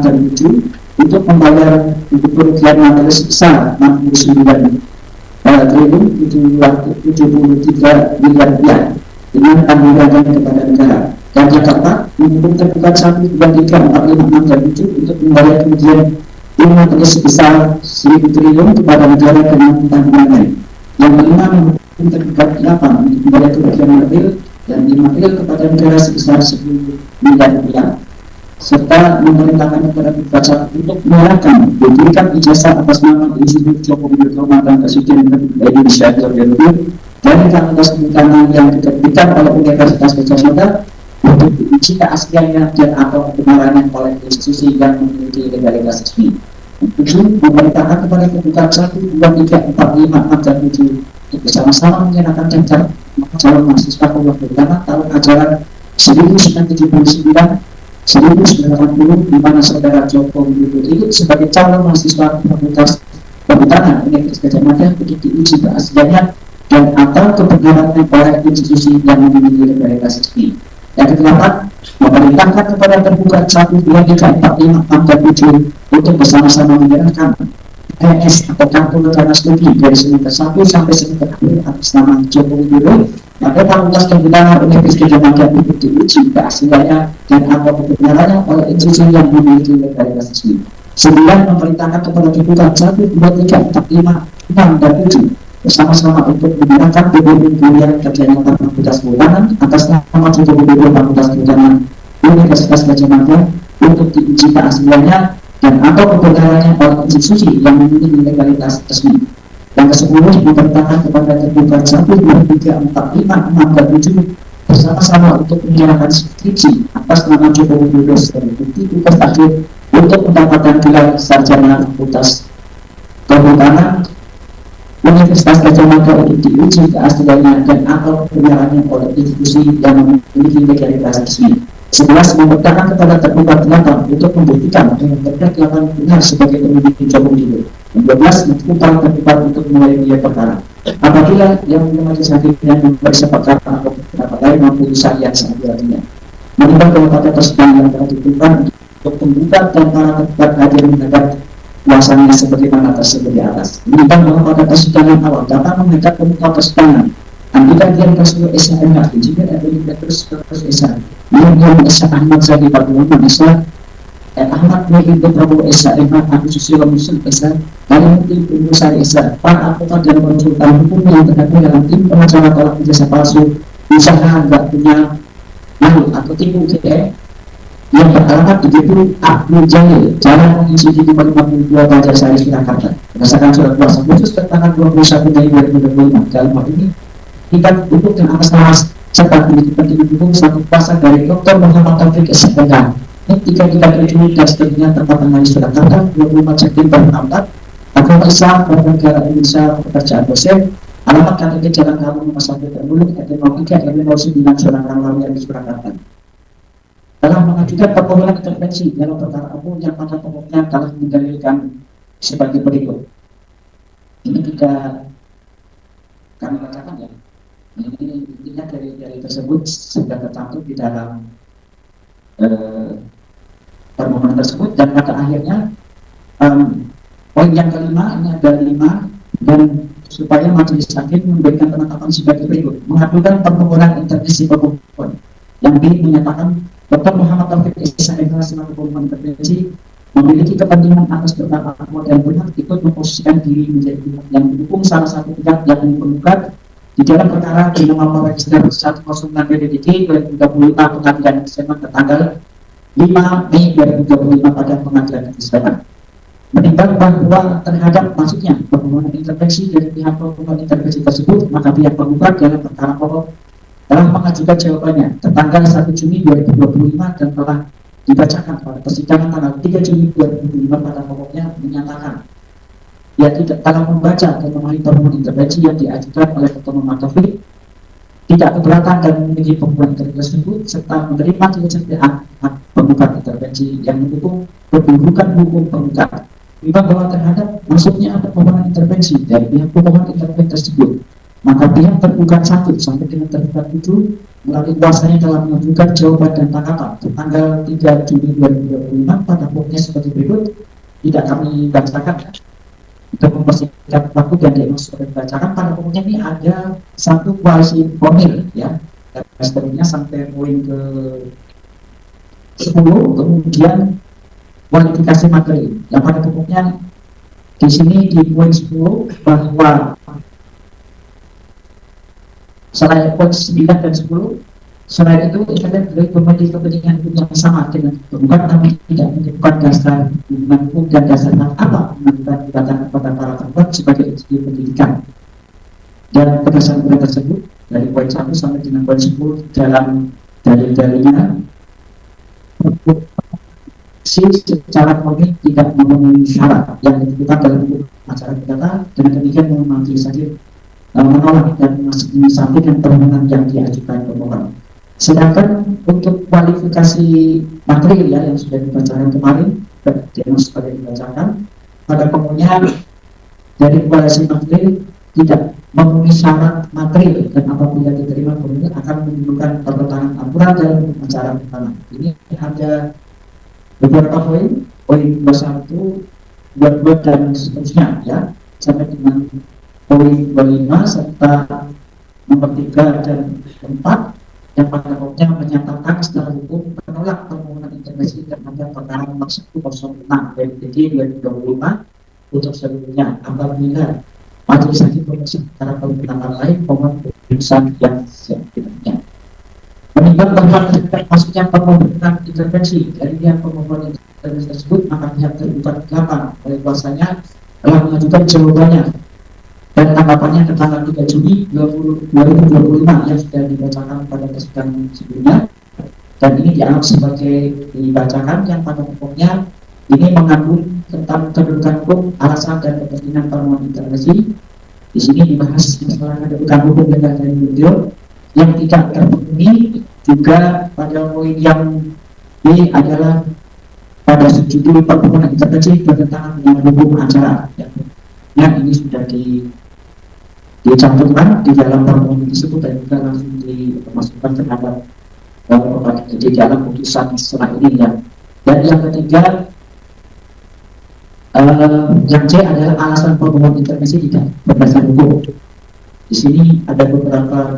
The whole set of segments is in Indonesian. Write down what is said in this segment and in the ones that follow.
dan 7 untuk membayar untuk kerugian materi sebesar 69 triliun 73 miliar rupiah dengan tanggungan kepada negara. Dan yang keempat, mendukung tergugat 1, 2, 3, 4, 5, 6, dan 7 untuk membayar kerugian materi sebesar 1.000 triliun kepada negara dengan tanggungan lain. Yang kelima, mendukung tergugat 8 untuk membayar kerugian material dan imaterial kepada negara sebesar 10 miliar rupiah, serta memerintahkan kepada tergugat untuk menyerahkan diberikan ijazah atas nama Insinyur Joko Widodo mantan Presiden Republik Indonesia periode dari Fakultas Kehutanan yang diterbitkan oleh Universitas Gadjah Mada untuk diuji keasliannya dan atau kebenarannya oleh institusi yang memiliki legalitas resmi. 7. Memerintahkan kepada tergugat 1, 2, 3, 4, 5, 6, dan 7 untuk bersama-sama menyerahkan daftar calon mahasiswa Fakultas Kehutanan tahun ajaran 1979 1980 di mana saudara Joko Widodo itu sebagai calon mahasiswa Fakultas Kehutanan Universitas Gadjah Mada untuk diuji keasliannya dan atau kebenarannya oleh institusi yang memiliki legalitas resmi. Yang kedelapan, memerintahkan kepada tergugat 1, 2, 3, 4, 5, 6, dan 7 untuk bersama-sama menyerahkan PS atau kartu rencana studi dari semester 1 sampai semester akhir atas nama Joko Widodo pada Fakultas Kehutanan Universitas Gadjah Mada untuk diuji keasliannya dan atau kebenarannya oleh institusi yang memiliki legalitas resmi. 9. Memerintahkan kepada tergugat 1, 2, 3, 4, 5, 6, dan 7 bersama-sama untuk menyerahkan BBM kuliah kerja nyata Fakultas Kehutanan atas nama Joko Widodo Fakultas Kehutanan Universitas Gadjah Mada untuk diuji keasliannya dan atau kebenarannya oleh institusi yang memiliki legalitas resmi. Yang ke-10, memerintahkan kepada tergugat 1, 2, 3, 4, 5, 6, dan 7 bersama-sama untuk menyerahkan skripsi atas nama Joko Widodo sebagai bukti tugas akhir untuk mendapatkan gelar sarjana Fakultas Kehutanan Universitas Gadjah Mada untuk diuji keasliannya dan atau kebenarannya oleh institusi yang memiliki legalitas resmi. 11. Memerintahkan kepada tergugat 8 untuk membuktikan dengan tergugat 8 benar sebagai pemilik Joko Widodo. 12. Menentukan tergugat untuk mulai biaya perkara. Apabila yang majelis hakim yang memeriksa perkara atau pendapat lain memutuskan yang seadil-adilnya. Menimbang bahwa pada persidangan yang telah ditentukan untuk penggugat dan para tergugat hadir menghadap kuasanya sebagaimana tersebut di atas. Menimbang bahwa pada persidangan awal dapat menghadap pemuka persidangan Andika Dian Rasul Esa MH, Insinyur Evelyn Petrus Esa, Yang Esa Ahmad Zaki Paduman Esa, Ahmad Muhyiddin Prabowo Esa, MH Agus Susilo Musul Esa, Kalimuti Umur Sari Esa, para advokat dan konsultan hukum yang tergabung dalam tim pengacara tolak ijazah palsu, usaha nggak punya malu atau tipu UGM yang beralamat di gedung Abdul Jalil, Jalan Mengisi di 52 Banjarsari, Surakarta. Berdasarkan surat kuasa khusus tertanggal 21 Mei 2025, dalam hal ini tingkat duduk dan atas nama serta pendidikan hukum satu kuasa dari Dr. Muhammad Taufik SPK. Ini 337 dan seterusnya tempat tanggal Surakarta 24 September 64. Agama Islam Negara Indonesia Pekerjaan Dosen. Alamat KTP Jalan Kamu Nomor 1 Termuluk RT 03 RW 09 Surakarta Surakarta. Telah mengajukan permohonan intervensi dalam perkara umum yang pada pokoknya telah mendalilkan sebagai berikut. Ini kita kami katakan ya, ini intinya dari tersebut sudah tercantum di dalam permohonan tersebut, dan pada akhirnya poin yang kelima, ini ada 5, dan supaya majelis hakim memberikan penetapan sebagai berikut: mengabulkan permohonan intervensi pemohon. Yang B menyatakan Dr. Muhammad Taufik Esa selaku pemohon intervensi memiliki kepentingan atas perkara akurat dan benar ikut memposisikan diri menjadi pihak yang mendukung salah satu pihak yang menggugat di dalam perkara di nomor register 106 BDDK 2020 Pengadilan Negeri Sleman tertanggal 5 Mei 2025 pada Pengadilan Negeri Sleman. Menimbang bahwa terhadap maksudnya permohonan intervensi dari pihak pemohon intervensi tersebut, maka pihak penggugat dalam perkara pokok telah mengajukan jawabannya tertanggal 1 Juni 2025 dan telah dibacakan pada persidangan tanggal 3 Juni 2025 pada pokoknya menyatakan ia tidak telah membaca dan memahami permohonan intervensi yang diajukan oleh Dr. Muhammad Taufik, tidak keberatan dan memiliki permohonan intervensi tersebut, serta menerima kesediaan hak penggugat intervensi yang mendukung kedudukan hukum penggugat. Menimbang bahwa terhadap maksudnya permohonan intervensi dari pihak pemohon intervensi tersebut, maka pihak tergugat 1 sampai dengan tergugat 7 melalui kuasanya dalam mengajukan jawaban dan tanggapan tanggal 3 Juni 2025 pada pokoknya sebagai berikut. Tidak kami bacakan untuk mempersingkat waktu dan diagnosis sudah dibacakan. Pada pokoknya ini ada satu koalisi formil ya, dan seterusnya sampai poin ke 10. Kemudian kualifikasi materi yang pada pokoknya di sini di poin 10 bahwa selain poin 9 dan 10, selain itu internet boleh memiliki kepentingan hukum yang sama dengan bukan kami tidak menyebutkan dasar hubungan hukum dan dasar apa menentukan gugatan kepada para tergugat sebagai institusi pendidikan. Dan berdasarkan hubungan tersebut dari poin 1 sampai dengan poin 10 dalam dalil-dalilnya secara formil tidak memenuhi syarat yang ditentukan dalam hukum acara pidana. Dengan demikian majelis hakim menolak dan mensampaikan permohonan yang diajukan pemohon. Sedangkan untuk kualifikasi material ya, yang sudah dibacakan kemarin dan sudah dibacakan, pada pokoknya dari kualifikasi material tidak memenuhi syarat material dan apabila diterima pemilih akan menimbulkan pertentangan aturan dalam acara pidana. Ini ada beberapa poin, poin 21, 22 dan seterusnya ya, sampai dengan poin 25 serta nomor 3 dan 4 yang pada pokoknya menyatakan secara hukum menolak permohonan intervensi terhadap perkara nomor 106 PDD 2025 untuk seluruhnya apabila majelis hakim memeriksa secara permintaan lain mohon keputusan yang selanjutnya. Menimbang bahwa maksudnya permohonan intervensi dari pihak pemohon intervensi tersebut, maka pihak tergugat 8 oleh kuasanya telah mengajukan jawabannya dan tanggapannya ke tanggal 3 Juni 2025 yang sudah dibacakan pada persidangan sebelumnya, dan ini dianggap sebagai dibacakan yang pada pokoknya ini mengandung tentang kedudukan hukum, alasan dan kepentingan permohonan intervensi. Di sini dibahas masalah kedudukan hukum legal dari beliau yang tidak terpenuhi. Juga pada poin yang ini adalah pada judul permohonan intervensi bertentangan dengan hukum acara yang ini sudah dicantumkan di dalam permohonan tersebut dan juga langsung dimasukkan terhadap di dalam putusan setelah ini ya. Dan yang ketiga yang C adalah alasan permohonan intervensi tidak berdasarkan hukum. Di sini ada beberapa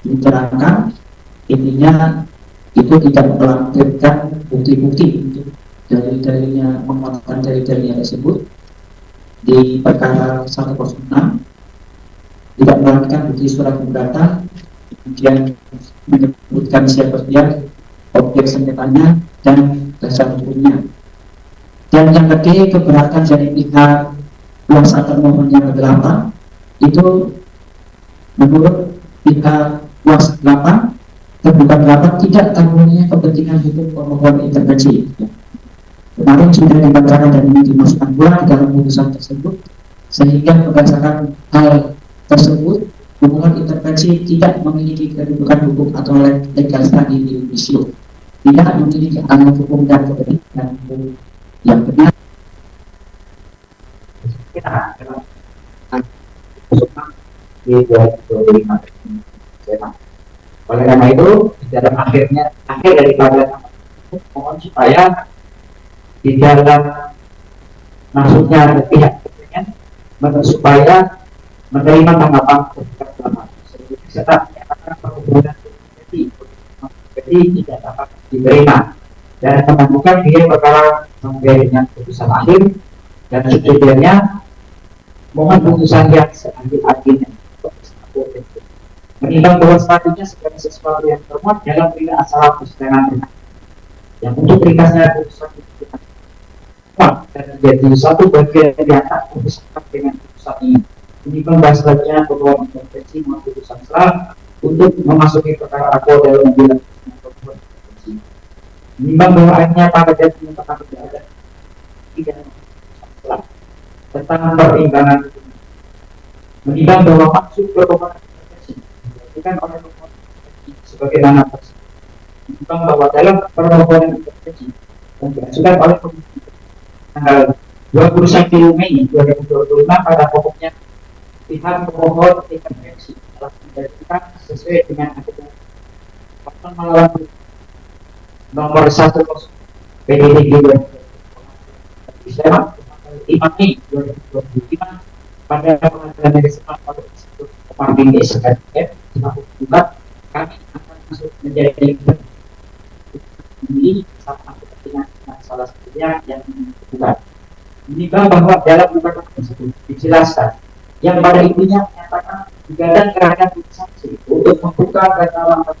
diterangkan, intinya itu tidak melampirkan bukti-bukti untuk dalil-dalilnya, menguatkan dalil-dalilnya tersebut di perkara 106. Tidak melakukan bukti surat keberatan, kemudian menyebutkan siapa dia, objek sengketanya, dan dasar hukumnya. Dan yang ketiga, keberatan dari pihak kuasa termohon yang ke-8 itu menurut pihak kuasa 8 tergugat 8 tidak terpenuhinya kepentingan hukum pemohon intervensi. Kemarin sudah dibacakan dan ini dimasukkan pula di dalam putusan tersebut, sehingga berdasarkan hal tersebut hubungan intervensi tidak memiliki kedudukan hukum atau legal standing di Indonesia, tidak memiliki alat hukum dan kepentingan hukum yang benar. Di 2025. Oleh karena itu di dalam akhir daripada mohon supaya di dalam maksudnya pihak supaya menerima tanggapan terhadap lama serta menyatakan perhubungan jadi tidak dapat diterima dan menentukan dia perkara sampai dengan putusan akhir dan subsidiarnya mohon putusan yang seadil-adilnya menimbang bahwa statusnya sebagai sesuatu yang termuat dalam berita acara persidangan yang untuk ringkasnya putusan itu dan menjadi satu bagian di antara putusan dengan putusan ini. Ini membahas selanjutnya pemohon intervensi putusan serah untuk memasuki perkara aku dalam membilang pemohon intervensi. Menimbang bahwa akhirnya pada jatuh menyatakan tidak ada tidak serah tentang perimbangan. Menimbang bahwa maksud pemohon intervensi dilakukan oleh pemohon intervensi sebagaimana tersebut. Menimbang bahwa dalam permohonan intervensi yang diajukan oleh pemohon tanggal 21 Mei 2025 pada pokoknya pihak pemohon intervensi telah menjadikan sesuai dengan aturan melawan nomor 1 PDD 2025 pada pengadilan negeri Semarang Institut Pembinaan Sekalian kami akan masuk menjadi ini sama kepentingan salah satunya yang dibuka. Menimbang bahwa dalam undang tersebut dijelaskan yang pada intinya menyatakan gugatan terhadap saksi untuk membuka data lambat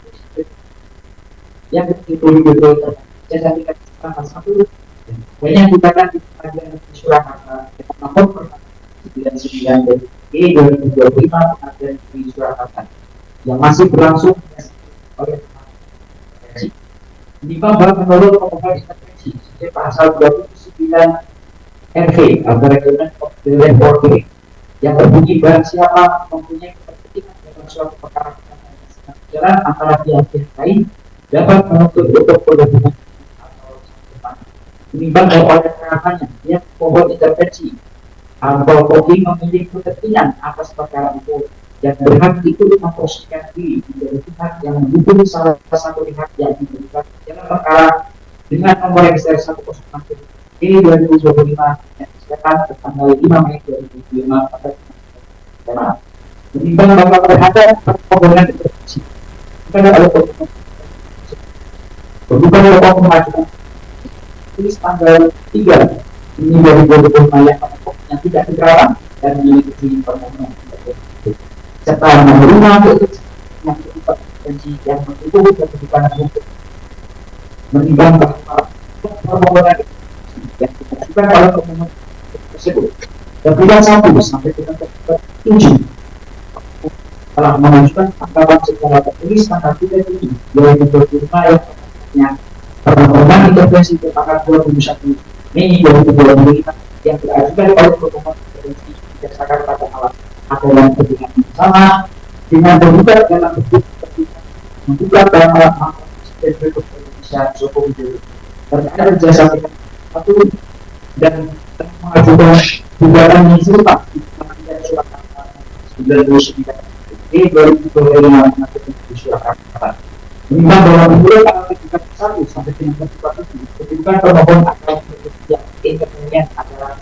yang betul-betul terjadi pasal 1 banyak gugatan di pengadilan negeri Surakarta nomor 99 2025 pengadilan negeri Surakarta yang masih berlangsung oleh menimbang bahwa menurut pemohon intervensi sesuai pasal 29 RV atau Regulamen of the Reporting yang berbunyi barang siapa mempunyai kepentingan dalam suatu perkara jalan antara pihak lain dapat menuntut untuk berhubungan atau menimbang bahwa oleh karenanya yang pemohon intervensi atau Polri memiliki kepentingan atas perkara itu dan berhak itu memposisikan diri menjadi pihak yang mendukung salah satu pihak yang diberikan dalam perkara dengan nomor registrasi 106 2025 yang disediakan tanggal 5 Mei 2025 pada menimbang bahwa terhadap permohonan intervensi bukan oleh pokok mengajukan tulis tanggal 3 ini 2025 yang tidak dilarang dan memiliki permohonan serta menerima yang intervensi yang mendukung kepentingan hukum menimbang bahwa permohonan yang diajukan oleh pemohon tersebut terbilang 1 sampai dengan 7 telah mengajukan tanggapan secara tertulis tanggal 3 Juni 2025 yang permohonan intervensi ke tanggal 21 Mei 2025 yang diajukan oleh pemohon intervensi berdasarkan pada alat aturan kepentingan bersama dengan terlibat dalam bentuk membuka dalam Presiden Republik Indonesia Joko Widodo terkait jasa satu dan mengajukan gugatan yang serupa di pengadilan Surakarta 99 2025 Surakarta. Menimbang bahwa menurut tanggal 31 sampai dengan 47 kedudukan pemohon akan yang intervenien adalah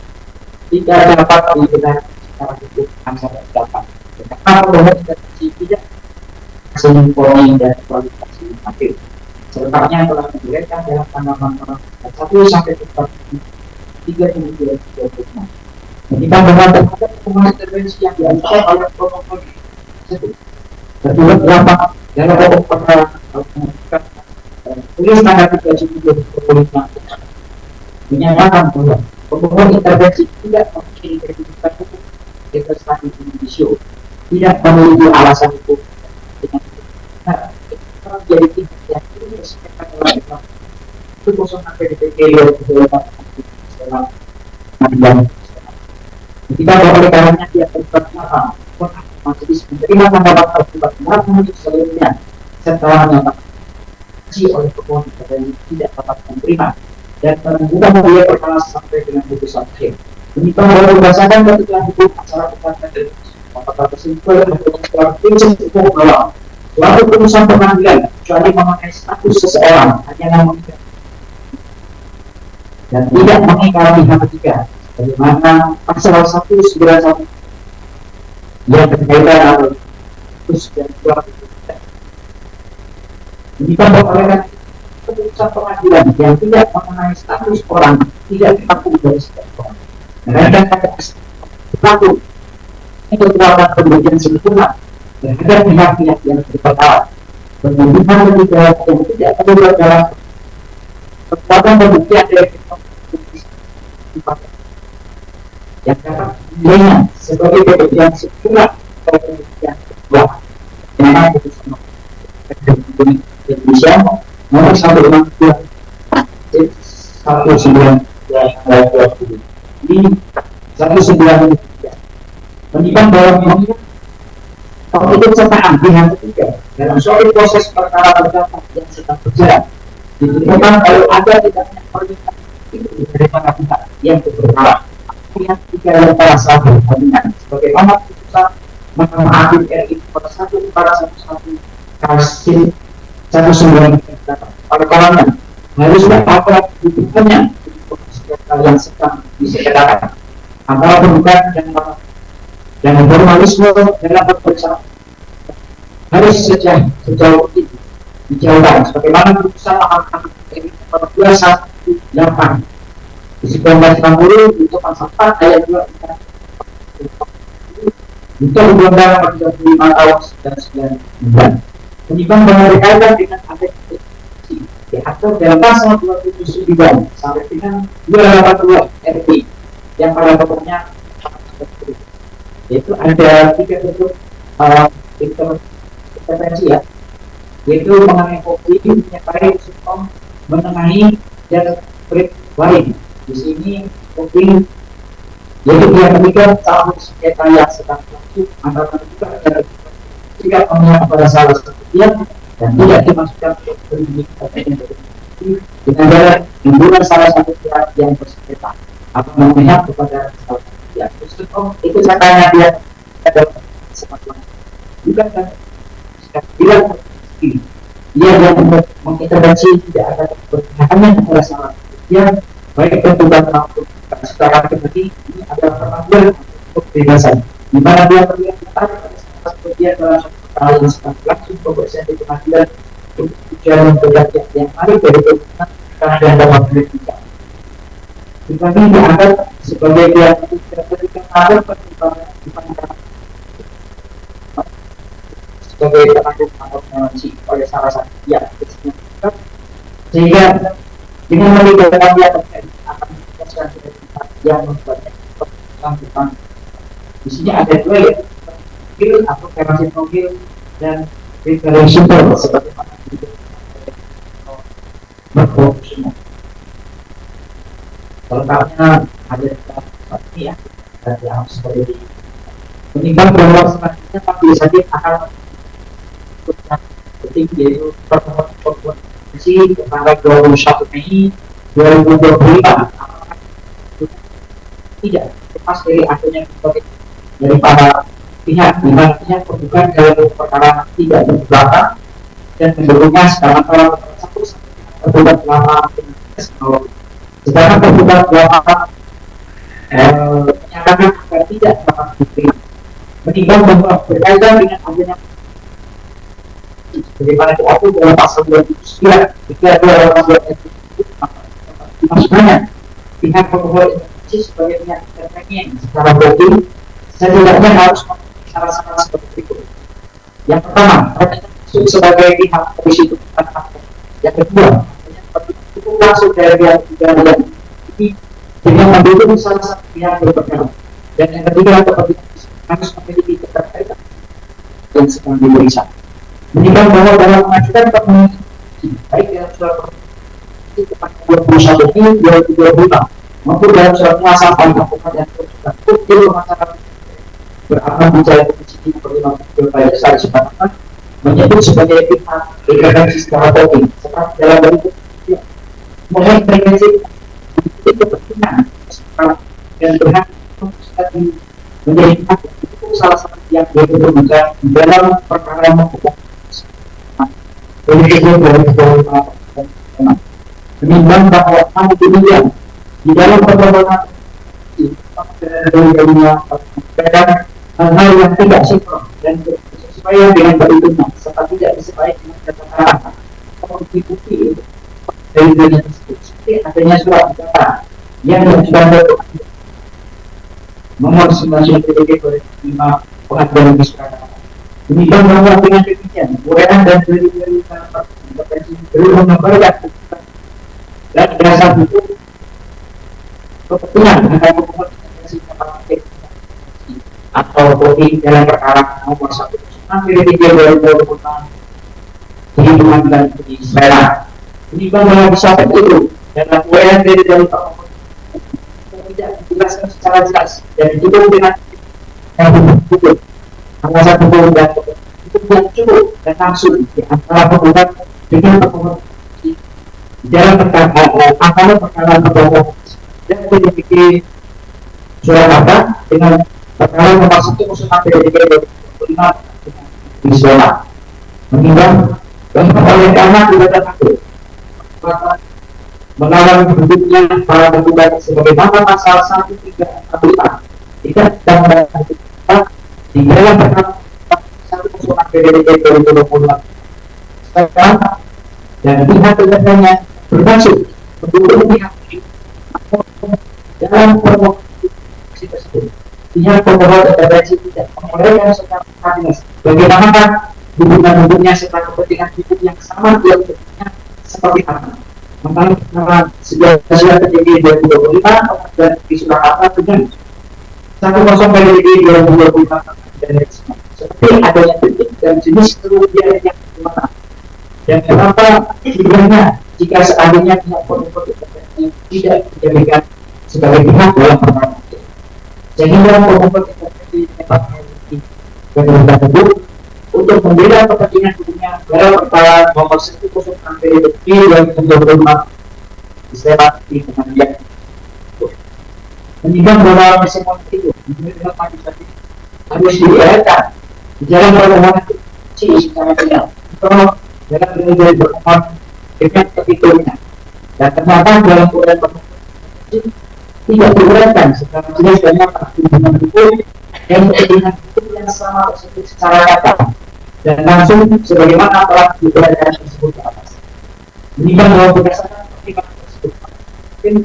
tidak dapat dibenarkan secara hukum antara dapat. Karena pemohon intervensi tidak seimbang dan kualifikasi materi. Sertanya telah diberikan dalam tanggapan 1 sampai 3 Juni 2025. Menimbang bahwa terhadap pemohon intervensi yang diajukan oleh pemohon tersebut tertulis dalam pokok perkara tulis tanggal 3 Juni 2025 menyatakan bahwa pemohon intervensi tidak memiliki kedudukan hukum investasi judisial, tidak memiliki alasan hukum dengan benar menjadi tingkat yang ini disebutkan oleh itu kosongan PDPK 2024 dalam pengadilan. Ketika oleh karenanya dia terlibat apa majelis menerima tanggapan akibat melakukan sebelumnya serta menyatakan oleh pemohon intervensi tidak dapat menerima dan menentukan biaya perkara sampai dengan putusan akhir. Menimbang bahwa berdasarkan ketentuan hukum acara pengadilan apakah tersebut memperoleh prinsip hukum bahwa suatu putusan pengadilan kecuali memakai status seseorang hanya namun dan tidak mengikat pihak ketiga bagaimana pasal 191 yang berkaitan atau putus dan dua menimbang bahwa putusan pengadilan yang tidak mengenai status orang tidak dipakai dari setiap orang. Mereka berlaku untuk melakukan pemberian sempurna terhadap pihak-pihak yang berperkara. Pemberian ketiga yang tidak terlibat dalam kekuatan pembuktian dari yang dapat dinilainya sebagai pemberian sempurna atau pembuktian kedua. Dengan putusan Indonesia nomor 162 1920 ini 193 menimbang bahwa keikutsertaan pihak ketiga dalam suatu proses perkara perdata yang sedang berjalan ditentukan kalau ada tidaknya permintaan itu dari para pihak yang berperkara pihak ketiga yang telah sah berkepentingan sebagaimana putusan Mahkamah Agung RI nomor 1/11 Kalsim satu sumber oleh kalangan haruslah apa hubungannya yang sedang diselenggarakan antara bukan dan formalisme dalam berbahasa harus sejauh itu dijauhkan sebagaimana putusan Mahkamah Konstitusi nomor 218 di 1960 untuk pasal 4 ayat 2 untuk undang-undang nomor 35 tahun 1999 menimbang bahwa berkaitan dengan aspek diatur dalam pasal 29 sampai dengan 282 RT yang pada pokoknya yaitu ada 3 bentuk intervensi ya, yaitu mengenai kopi, menyertai sistem menengahi dan break lain. Di sini kopi yaitu yang ketiga tahun sengketa yang sedang berlangsung antara juga dan jika memihak kepada salah satu pihak dan tidak dimasukkan untuk berdiri dengan cara membuat salah satu pihak yang bersengketa atau memihak kepada salah satu pihak. Itu caranya dia ada semacam juga kan bilang dia yang mengintervensi tidak ada keberpihakannya kepada salah satu pihak baik tertugas maupun secara pribadi. Ini adalah perpanduan untuk kebebasan di mana dia terlihat tertarik pada salah satu pihak dalam satu perkara yang sedang berlangsung pemeriksaan di pengadilan untuk tujuan memberikan yang menarik dari kebenaran dan dapat berbicara. Tetapi dianggap sebagai pihak yang tidak berikan ada pertimbangan dipandang sebagai penanggung atau pengawasan oleh salah satu pihak sehingga dengan melibatkan dia terkait akan menjelaskan yang membuatnya tentang di sini ada dua ya, skill atau kreasi profil dan preparation sebagaimana berprofesional. Selengkapnya ada seperti ya, dan yang seperti ini. Menimbang bahwa selanjutnya majelis hakim akan penting yaitu pertemuan konferensi tanggal 21 Mei 2025 tidak lepas dari adanya dari para pihak di mana pihak tergugat dalam perkara tidak berbelakang dan mendukungnya sedangkan para satu tergugat selama sedangkan tergugat belakang menyatakan agar tidak dapat diterima. Menimbang bahwa berkaitan dengan adanya bagaimana diatur dalam pasal 29 jika ada orang maksudnya pihak pemohon sebagai pihak intervensi secara berarti setidaknya harus memenuhi syarat-syarat seperti berikut. Yang pertama, masuk sebagai pihak polisi itu. Yang kedua, itu langsung dari pihak ketiga ini dengan mendukung salah satu pihak berperkara. Dan yang ketiga, harus memiliki keterkaitan yang sedang diperiksa. Menimbang bahwa dalam mengajukan permohonan baik dalam surat kepada 21 Mei 2025 maupun dalam surat kuasa pengungkapan yang tertugas untuk masyarakat beramal bicara komisi 5 Pilkada Besar Sumatera menyebut sebagai pihak intervensi secara politik seperti dalam bentuk mulai intervensi itu kepentingan dan berhak menjadi hak untuk salah satu yang diperlukan dalam perkara hukum. Menimbang bahwa namun demikian di dalam permohonan hal-hal yang tidak sinkron dan sesuai dengan perhitungan serta tidak disertai dengan keterangan atau bukti dari dunia tersebut seperti adanya surat keterangan yang diajukan nomor 99 2005 pengadilan negeri Surakarta. Demikian bahwa dengan demikian uraian dan dari intervensi belum menggambarkan dan dasar hukum kepentingan akan membuat intervensi atau kopi dalam perkara nomor 1 dari 3 2026 di pengadilan negeri Serang. Demikian bahwa bisa itu dalam uraian dari permohonan tidak dijelaskan secara jelas dan ditutup dengan hukum alasan hukum dan hukum yang cukup dan langsung di antara penggugat dengan permohonan dalam antara perkara permohonan dan memiliki Surakarta dengan perkara nomor 1 usulan PDIP 2025 di Serang. Menimbang Dan oleh karena tidak takut maka melawan bentuknya para petugas sebagaimana pasal 134 tidak dapat di dalam perkara 1 PDDT 2020 sekarang dan pihak terkait bermaksud mendukung pihak dalam provokasi tersebut. Pihak pemohon intervensi tidak membolehkan secara adil bagaimana hubungan-hubungannya serta kepentingan hidup yang sama dilakukannya seperti apa. Maka sejak terjadi 2025 dan di Surakarta dengan 10 PDD 2025 dan seperti adanya titik dan jenis kerugian yang dimana dan kenapa sebenarnya jika seandainya pihak pemohon intervensi tidak dijadikan sebagai pihak dalam perkara sehingga pemohon intervensi dapat memiliki kewenangan tersebut untuk membela kepentingan hukumnya dalam perkara nomor 106 PDD 2025 disebat di pengadilan menimbang bahwa mesin itu menurut majelis harus diarahkan di dalam permohonan secara final atau dalam menjadi permohonan dengan petitumnya dan ternyata dalam uraian permohonan tidak diuraikan secara jelas dan nyata hubungan hukum dan kepentingan hukum yang sama tersebut secara nyata dan langsung sebagaimana telah diuraikan tersebut ke atas. Menimbang bahwa berdasarkan pertimbangan tersebut mungkin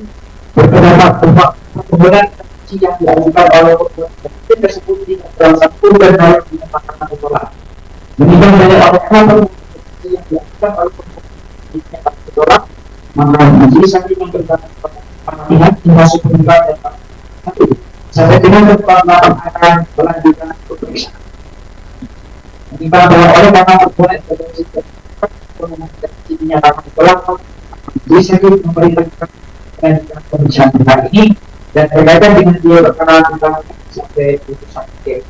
berpendapat bahwa permohonan yang diajukan oleh pemohon tersebut tidak beralasan dan harus dinyatakan ditolak. Menimbang dari alasan yang diajukan oleh pemohon dinyatakan ditolak, maka majelis hakim yang berpendapat pilihan termasuk penilaian dan satu sampai dengan berpendapat akan melanjutkan pemeriksaan. Menimbang bahwa oleh karena permohonan intervensi dinyatakan ditolak, majelis hakim memerintahkan melanjutkan pemeriksaan perkara ini dan berkaitan dengan dia perkara tentang sampai putusan hakim.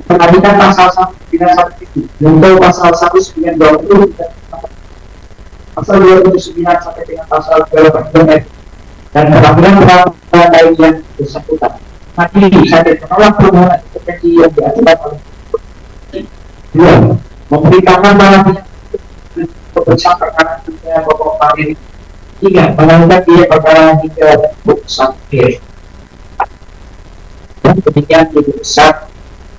Pengajuan pasal 191 untuk pasal 1920 pasal 29 sampai dengan pasal 28 dan pengambilan peraturan lain yang bersangkutan. Majelis hakim menolak permohonan intervensi yang diajukan oleh dua memberitakan para pihak pemeriksaan perkara tentang pokok materi. Tiga, menanggapi dia perkara hingga putusan akhir. Dan demikian lebih besar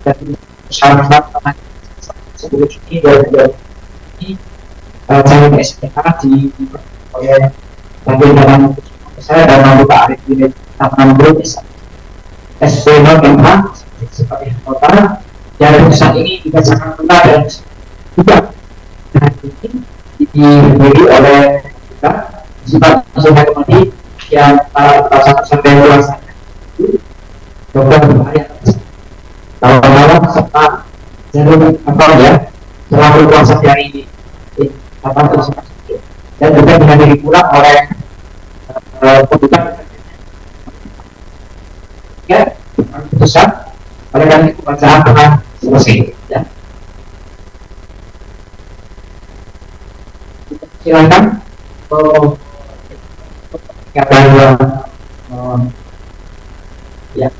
dan syarat sebelum ini dari ini calon SPK di oleh bagian dalam saya dan anggota Arif di Taman Brodesa SP0 MH sebagai anggota dan putusan ini dibacakan benar dan tidak ini diberi oleh kita sifat masyarakat kembali yang perasaan sampai luas program berbahaya lawan serta jalur apa ya selalu kuasa dari ini apa tersebut dan juga dihadiri pula oleh petugas ya putusan oleh karena itu bacaan telah selesai ya silakan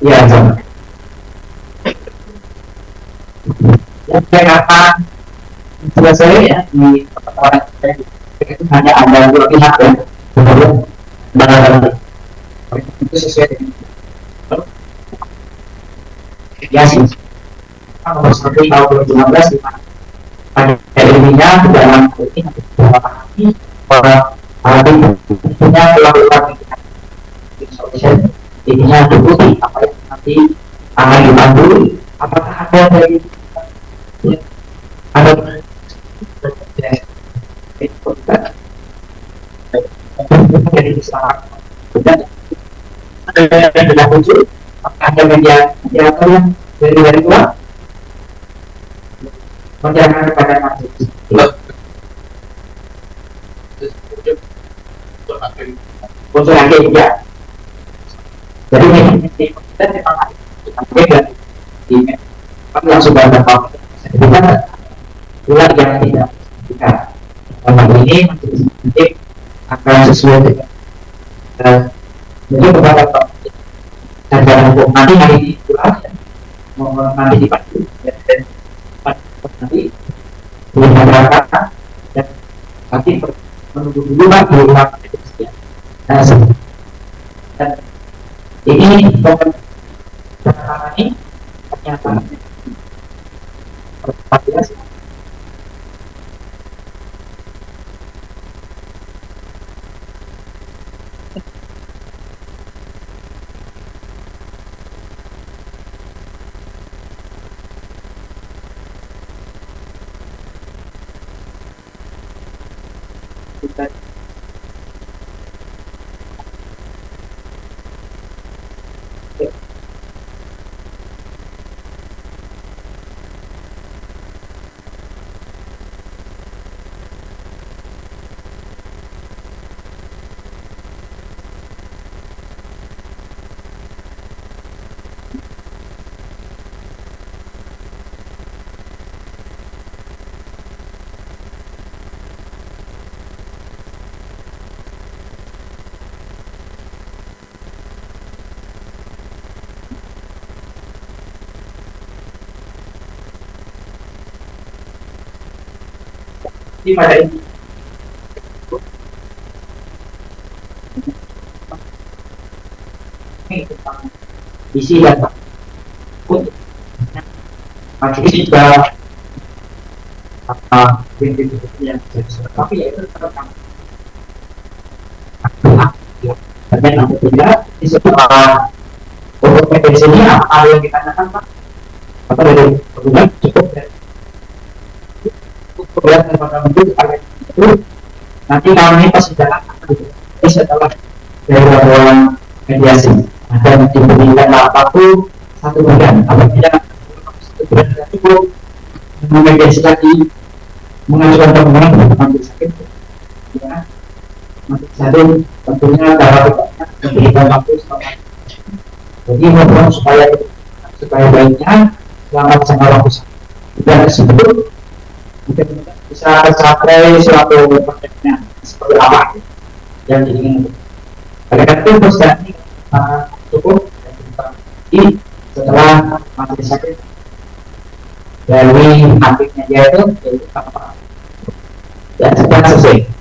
ya sama yang saya katakan selesai ya di pertemuan itu hanya ada dua pihak ya dan itu sesuai dengan ya sih nomor 1 tahun 2015 pada intinya dalam ini beberapa kali punya melakukan solution intinya diikuti apa yang nanti akan dibantu apakah ada dari ada dari kesalahan dan ada yang tidak muncul ada media yang dari luar menjangan kepada majelis untuk hakim ya jadi kita memang kita di yang sudah dapat sertifikat pula yang tidak sertifikat dalam ini nanti akan sesuai dengan jadi kepada ajaran hukum nanti hari ini pula nanti dipandu dan nanti di masyarakat dan cuma di rumah sekian. Nah, dan ini belakangan ini ternyata bervariasi. Kita di pada ini tentang isi dan masih juga yang tapi ya itu tentang dan nanti tidak di setelah untuk PPC-nya apa yang ditanyakan Pak? Apa dari petugas cukup ya? Kelihatan pada itu nanti kami pasti jalan setelah dari laporan mediasi dan diberikan waktu 1 bulan. Apabila 1 bulan tidak cukup mediasi lagi mengajukan permohonan untuk sakit ya masih sakit tentunya dalam diberikan waktu setengah. Jadi mohon supaya baiknya selama jangka waktu dan tersebut bisa tercapai suatu proyeknya seperti apa yang diinginkan. Oleh karena itu perusahaan ini cukup dan kita setelah masih sakit dari aktifnya dia itu yaitu apa dan sedang selesai.